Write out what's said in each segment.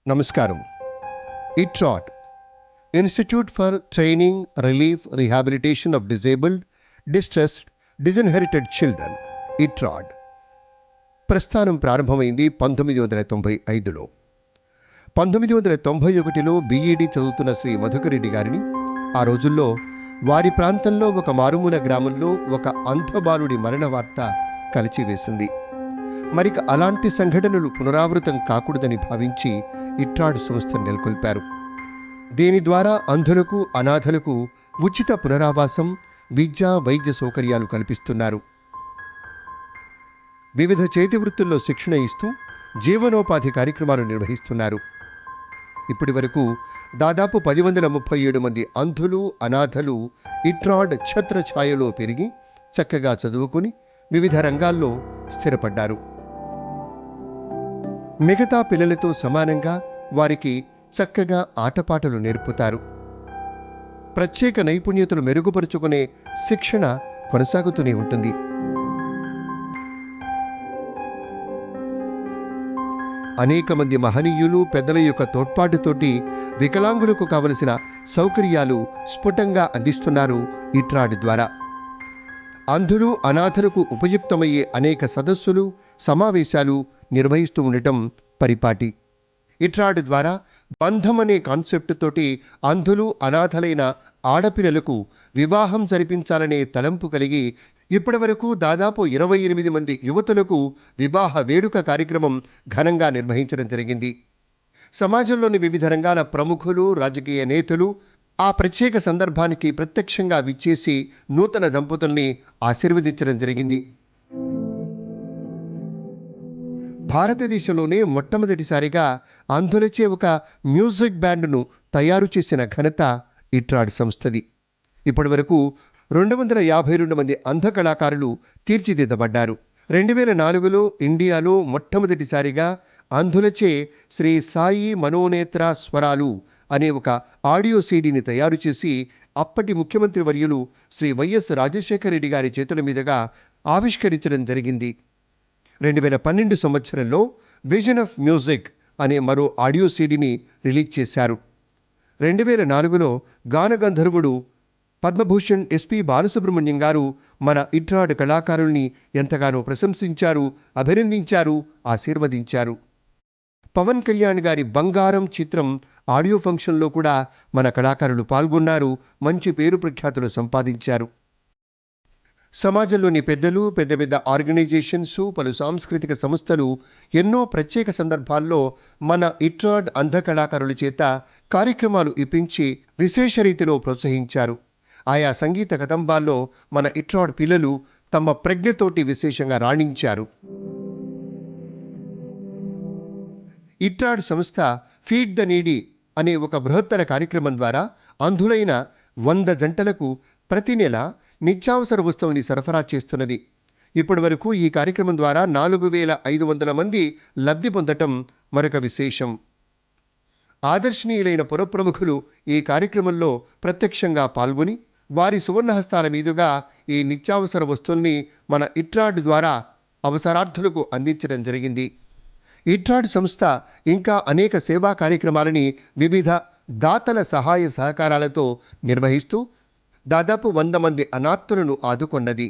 నమస్కారం. ITRAD institute for training, relief, rehabilitation of disabled, distressed, disinherited children ITRAD ప్రస్థానం ప్రారంభమైంది 1995లో. 1991లో B Ed చదువుతున్న శ్రీ మధుకరెడ్డి గారిని ఆ రోజుల్లో వారి ప్రాంతంలో ఒక మారుమూల గ్రామంలో ఒక అంధబాలుడి మరణ వార్త కలిచివేసింది. మరిక అలాంటి సంఘటనలు పునరావృతం కాకూడదని భావించి ఇట్రాడ్ సంస్థను నెలకొల్పారు. దీని ద్వారా అంధులకు, అనాథలకు ఉచిత పునరావాసం, విద్యా, వైద్య సౌకర్యాలు కల్పిస్తున్నారు. వివిధ చేతి వృత్తుల్లో శిక్షణ ఇస్తూ జీవనోపాధి కార్యక్రమాలు నిర్వహిస్తున్నారు. ఇప్పటి వరకు దాదాపు 1037 మంది అంధులు, అనాథలు ఇట్రాడ్ ఛత్రఛాయలో పెరిగి చక్కగా చదువుకుని వివిధ రంగాల్లో స్థిరపడ్డారు. మిగతా పిల్లలతో సమానంగా వారికి చక్కగా ఆటపాటలు నేర్పుతారు. ప్రత్యేక నైపుణ్యతలు మెరుగుపరుచుకునే శిక్షణ కొనసాగుతూనే ఉంటుంది. అనేక మంది మహనీయులు, పెద్దల యొక్క తోడ్పాటుతోటి వికలాంగులకు కావలసిన సౌకర్యాలు స్ఫుటంగా అందిస్తున్నారు ఇట్రాడ్ ద్వారా. అంధులు, అనాథలకు ఉపయుక్తమయ్యే అనేక సదస్సులు, సమావేశాలు నిర్వహిస్తూ ఉండటం పరిపాటి. ఇట్రాడ్ ద్వారా బంధం అనే కాన్సెప్ట్ తోటి అంధులు, అనాథలైన ఆడపిల్లలకు వివాహం జరిపించాలనే తలంపు కలిగి ఇప్పటి వరకు దాదాపు 28 మంది యువతులకు వివాహ వేడుక కార్యక్రమం ఘనంగా నిర్వహించడం జరిగింది. సమాజంలోని వివిధ రంగాల ప్రముఖులు, రాజకీయ నేతలు ఆ ప్రత్యేక సందర్భానికి ప్రత్యక్షంగా విచ్చేసి నూతన దంపతుల్ని ఆశీర్వదించడం జరిగింది. భారతదేశంలోనే మొట్టమొదటిసారిగా అంధులచే ఒక మ్యూజిక్ బ్యాండ్ను తయారు చేసిన ఘనత ఇట్రాడ్ సంస్థది. ఇప్పటి వరకు 252 మంది అంధ కళాకారులు తీర్చిదిద్దబడ్డారు. 2004లో ఇండియాలో మొట్టమొదటిసారిగా అంధులచే శ్రీ సాయి మనోనేత్ర స్వరాలు అనే ఒక ఆడియో సీడీని తయారు చేసి అప్పటి ముఖ్యమంత్రి వర్యులు శ్రీ వైఎస్ రాజశేఖర రెడ్డి గారి చేతుల మీదుగా ఆవిష్కరించడం జరిగింది. 2012 సంవత్సరంలో విజన్ ఆఫ్ మ్యూజిక్ అనే మరో ఆడియో సీడీని రిలీజ్ చేశారు. 2004లో గానగంధర్వుడు పద్మభూషణ్ ఎస్పి బాలసుబ్రహ్మణ్యం గారు మన ఇట్రాడ్ కళాకారుల్ని ఎంతగానో ప్రశంసించారు, అభినందించారు, ఆశీర్వదించారు. పవన్ కళ్యాణ్ గారి బంగారం చిత్రం ఆడియో ఫంక్షన్లో కూడా మన కళాకారులు పాల్గొన్నారు, మంచి పేరు ప్రఖ్యాతులు సంపాదించారు. సమాజంలోని పెద్దలు, పెద్ద పెద్ద ఆర్గనైజేషన్స్, పలు సాంస్కృతిక సంస్థలు ఎన్నో ప్రత్యేక సందర్భాల్లో మన ఇట్రాడ్ అంధ కళాకారుల చేత కార్యక్రమాలు ఇప్పించి విశేష రీతిలో ప్రోత్సహించారు. ఆయా సంగీత కదంబాల్లో మన ఇట్రాడ్ పిల్లలు తమ ప్రజ్ఞతోటి విశేషంగా రాణించారు. ఇట్రాడ్ సంస్థ ఫీడ్ ద నీడీ అనే ఒక బృహత్తర కార్యక్రమం ద్వారా అంధులైన 100 జంటలకు ప్రతి నెల నిత్యావసర వస్తువుని సరఫరా చేస్తున్నది. ఇప్పటి వరకు ఈ కార్యక్రమం ద్వారా 4500 మంది లబ్ధి పొందటం మరొక విశేషం. ఆదర్శనీయులైన పురప్రముఖులు ఈ కార్యక్రమంలో ప్రత్యక్షంగా పాల్గొని వారి సువర్ణహస్తాల మీదుగా ఈ నిత్యావసర వస్తువుల్ని మన ఇట్రాడ్ ద్వారా అవసరార్థులకు అందించడం జరిగింది. ఇట్రాడ్ సంస్థ ఇంకా అనేక సేవా కార్యక్రమాలని వివిధ దాతల సహాయ సహకారాలతో నిర్వహిస్తూ దాదాపు 100 మంది అనాథులను ఆదుకొన్నది.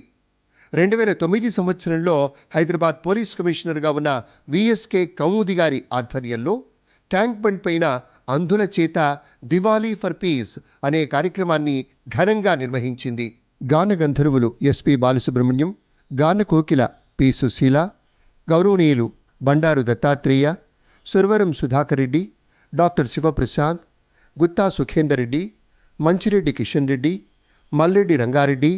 2009 సంవత్సరంలో హైదరాబాద్ పోలీస్ కమిషనర్గా ఉన్న విఎస్కే కౌముది గారి ఆధ్వర్యంలో ట్యాంక్ బండ్ పైన అంధుల చేత దివాళీ ఫర్ పీస్ అనే కార్యక్రమాన్ని ఘనంగా నిర్వహించింది. గాన గంధర్వులు ఎస్పి బాలసుబ్రహ్మణ్యం, గాన కోకిల పి సుశీల, గౌరవనీయులు Bandaru Dattatreya, Suravaram Sudhakar Reddy, doctor Sivaprasad, Gutha Sukender Reddy, Manchireddy Kishan Reddy, Malreddy Rangareddy,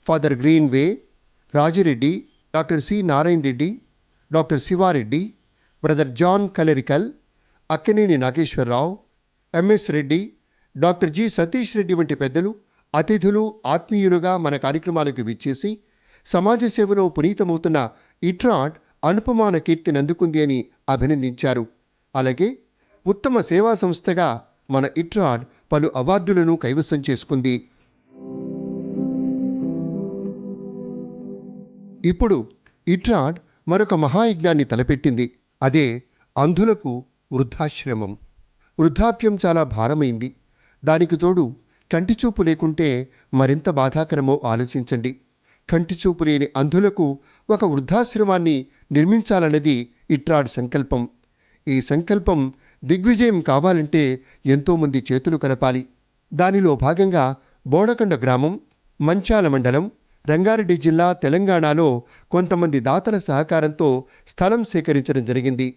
father Greenway, Rajireddy, doctor C Narayana Reddy, doctor Sivareddy, brother John కలెరికల్, Akkineni Nageswara Rao, MS Reddy, doctor G Satish Reddy వంటి పెద్దలు, అతిథులు, ఆత్మీయులుగా మన కార్యక్రమాలకు విచ్చేసి సమాజ సేవలో పునీతమవుతున్న ఇట్రాడ్ అనుపమాన కీర్తిని అందుకుంది అని అభినందించారు. అలాగే ఉత్తమ సేవా సంస్థగా మన ఇట్రాడ్ పలు అవార్డులను కైవసం చేసుకుంది. ఇప్పుడు ఇట్రాడ్ మరొక మహాయజ్ఞాన్ని తలపెట్టింది. అదే అంధులకు వృద్ధాశ్రమం. వృద్ధాప్యం చాలా భారమైంది. దానికి తోడు కంటిచూపు లేకుంటే మరింత బాధాకరమో ఆలోచించండి. కంటిచూపు లేని అంధులకు ఒక వృద్ధాశ్రమాన్ని నిర్మించాలన్నది ఇట్రాడ్ సంకల్పం. ఈ సంకల్పం దిగ్విజయం కావాలంటే ఎంతోమంది చేతులు కలపాలి. దానిలో భాగంగా బోడకండ గ్రామం, మంచాల మండలం, రంగారెడ్డి జిల్లా, తెలంగాణలో కొంతమంది దాతల సహకారంతో స్థలం సేకరించడం జరిగింది.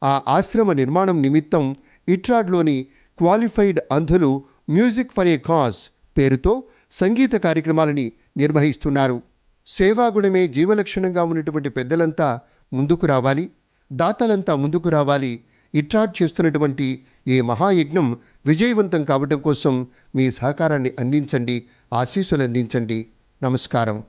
ఆ ఆశ్రమ నిర్మాణం నిమిత్తం ఇట్రాడ్లోని క్వాలిఫైడ్ అంధులు మ్యూజిక్ ఫర్ ఏ కాజ్ పేరుతో సంగీత కార్యక్రమాలని నిర్వహిస్తున్నారు. సేవాగుణమే జీవలక్షణంగా ఉన్నటువంటి పెద్దలంతా ముందుకు రావాలి, దాతలంతా ముందుకు రావాలి. ఇట్రాడ్ చేస్తున్నటువంటి ఈ మహాయజ్ఞం విజయవంతం కావడం కోసం మీ సహకారాన్ని అందించండి, ఆశీస్సులు అందించండి. నమస్కారం.